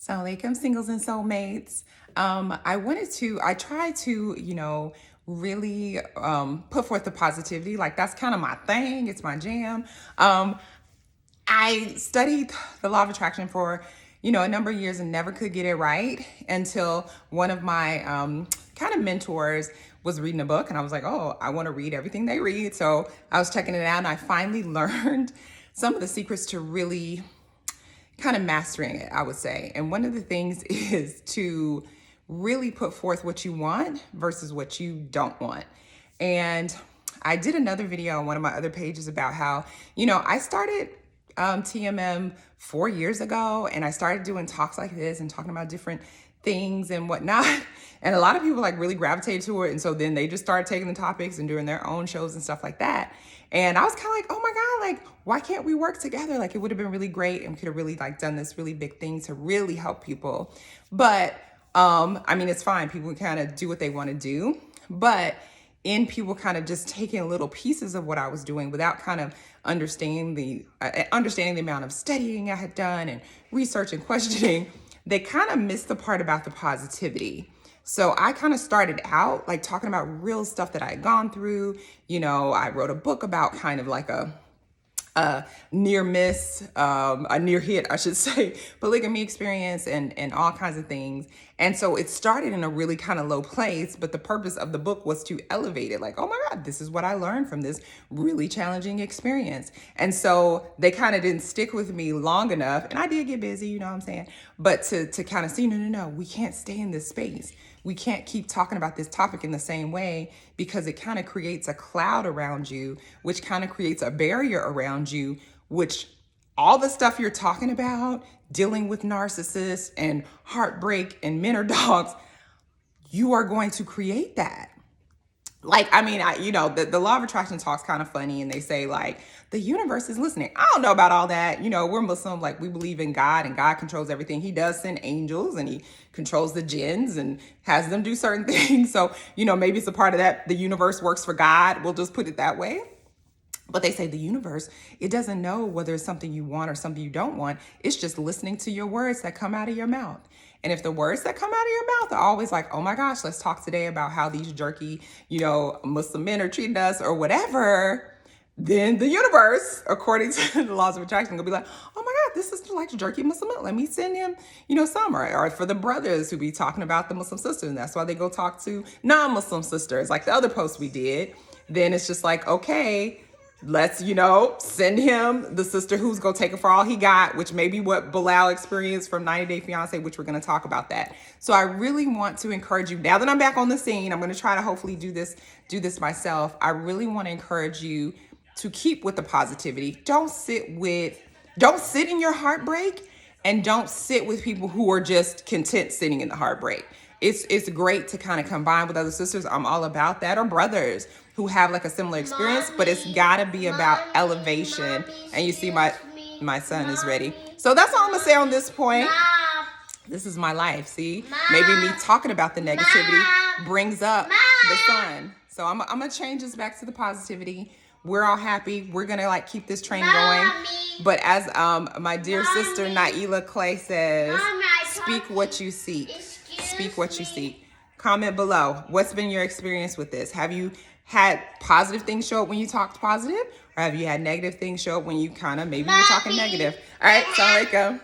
Assalamu alaikum, singles and soulmates. I try to, really put forth the positivity. Like that's kind of my thing. It's my jam. I studied the law of attraction for, a number of years and never could get it right until one of my kind of mentors was reading a book and I was like, oh, I want to read everything they read. So I was checking it out and I finally learned some of the secrets to really kind of mastering it, I would say. And one of the things is to really put forth what you want versus what you don't want. And I did another video on one of my other pages about how, I started TMM 4 years ago and I started doing talks like this and talking about different things and whatnot. And a lot of people like really gravitated to it. And so then they just started taking the topics and doing their own shows and stuff like that. And I was kind of like, oh my God, like, why can't we work together? Like it would have been really great and we could have really like done this really big thing to really help people. But it's fine. People kind of do what they want to do. But in people kind of just taking little pieces of what I was doing without kind of understanding the amount of studying I had done and research and questioning, they kind of missed the part about the positivity. So I kind of started out like talking about real stuff that I had gone through. I wrote a book about kind of like a near miss, a near hit, I should say, polygamy experience and all kinds of things. And so it started in a really kind of low place, but the purpose of the book was to elevate it. Like, oh my God, this is what I learned from this really challenging experience. And so they kind of didn't stick with me long enough. And I did get busy, you know what I'm saying? But to kind of see, no, we can't stay in this space. We can't keep talking about this topic in the same way because it kind of creates a cloud around you, which kind of creates a barrier around you, which all the stuff you're talking about, dealing with narcissists and heartbreak and men are dogs, you are going to create that. Like, the law of attraction talk's kind of funny and they say like, the universe is listening. I don't know about all that. We're Muslim, like we believe in God and God controls everything. He does send angels and he controls the jinns and has them do certain things. So, maybe it's a part of that. The universe works for God. We'll just put it that way. But they say the universe, it doesn't know whether it's something you want or something you don't want. It's just listening to your words that come out of your mouth. And if the words that come out of your mouth are always like, oh my gosh, let's talk today about how these jerky, Muslim men are treating us or whatever, then the universe, according to the laws of attraction, will be like, oh my God, this is like jerky Muslim men. Let me send him, some. Or for the brothers who be talking about the Muslim sisters. And that's why they go talk to non-Muslim sisters, like the other post we did. Then it's just like, okay, let's, send him the sister who's going to take it for all he got, which may be what Bilal experienced from 90 Day Fiance, which we're going to talk about that. So I really want to encourage you, now that I'm back on the scene, I'm going to try to hopefully do this myself. I really want to encourage you to keep with the positivity. Don't sit in your heartbreak and don't sit with people who are just content sitting in the heartbreak. It's great to kind of combine with other sisters. I'm all about that, or brothers who have like a similar experience, but it's gotta be about elevation. And you see my son is ready. So that's all I'm gonna say on this point. This is my life, see? Maybe me talking about the negativity brings up the sun. So I'm gonna change this back to the positivity. We're all happy. We're gonna like keep this train going. But as my dear sister Naila Clay says, speak what you seek. Speak what you seek. Comment below. What's been your experience with this? Have you had positive things show up when you talked positive? Or have you had negative things show up when you kind of maybe were talking negative? All right, assalamu alaikum.